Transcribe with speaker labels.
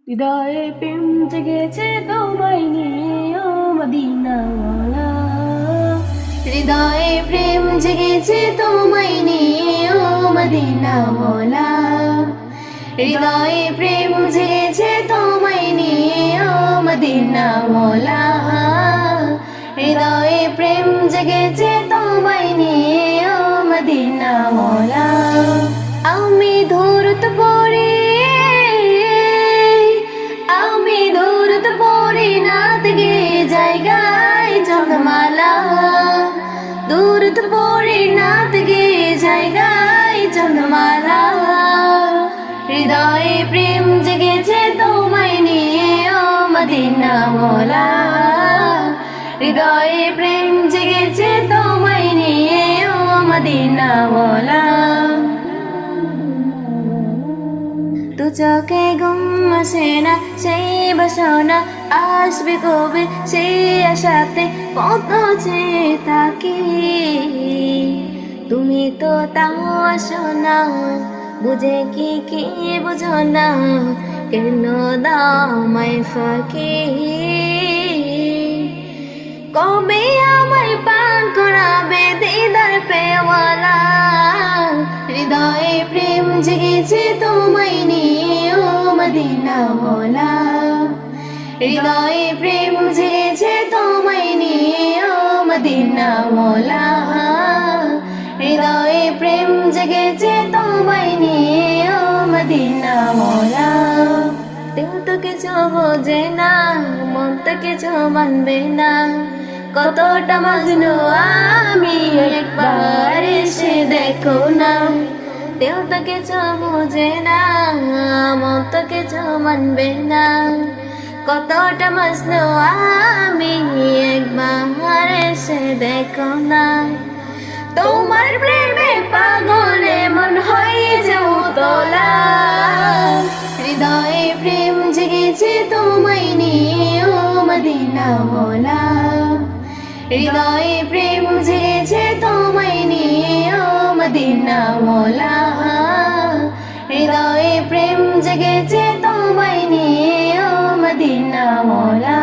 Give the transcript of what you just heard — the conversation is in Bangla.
Speaker 1: হৃদয়ে প্রেম জেগেছে তোমায় নিয়ে ও মদিনাওয়ালা। হৃদয়ে প্রেম জেগেছে তোমায় নিয়ে ও মদিনাওয়ালা। হৃদয়ে প্রেম জেগেছে তোমায় নিয়ে ও মদিনাওয়ালা। হৃদয়ে প্রেম জেগেছে তোমায় নিয়ে ও মদিনাওয়ালা। আমি ধরতে পড়ি, আমি দূরত পড়ি নাত গে জায়গায় চন্দ্রমালা। দূরত পড়ি নাত গে জায়গায় চন্দ্রমালা। হৃদয়ে প্রেম জেগেছে তোমায় নিয়ে ও মদিনাওয়ালা। হৃদয়ে প্রেম জেগেছে তোমায় নিয়ে ও মদিনাওয়ালা। দু চোখে ঘুম আসে না, সেই বাসনা আসবে কবে, সেই আশাতে পৌঁছে থাকি। তুমি তো তাও আসো না, বুঝে কি বুঝো না, কেন দাও মাই ফাঁকি। কবে আমায় পান করাবে দিদার পেওয়ালা। হৃদয়ে প্রেম জেগেছে তোমায় নিয়ে ও মদিনাওয়ালা। হৃদয়ে প্রেম জেগেছে তোমায় নিয়ে ও মদিনাওয়ালা। হৃদয়ে প্রেম জেগেছে তোমায় নিয়ে ও মদিনাওয়ালা। দিল তো কিছু বোঝে না, মন তো কিছু মানবে না, কতটা মজনু আমি একবার এসে দেখো না। দিল তো কিছু বোঝে না, মন তো কিছু মানবে না, কতটা মজনু আমি একবার এসে দেখো না। তোমার প্রেমে পাগলে মন হয় যে উতলা। হৃদয়ে প্রেম জেগেছে তোমায় নিয়ে ও মদিনাওয়ালা। হৃদয়ে প্রেম জেগেছে তোমায় নিয়ে ও মদিনাওয়ালা। হৃদয়ে প্রেম জেগেছে তোমায় নিয়ে ও মদিনাওয়ালা।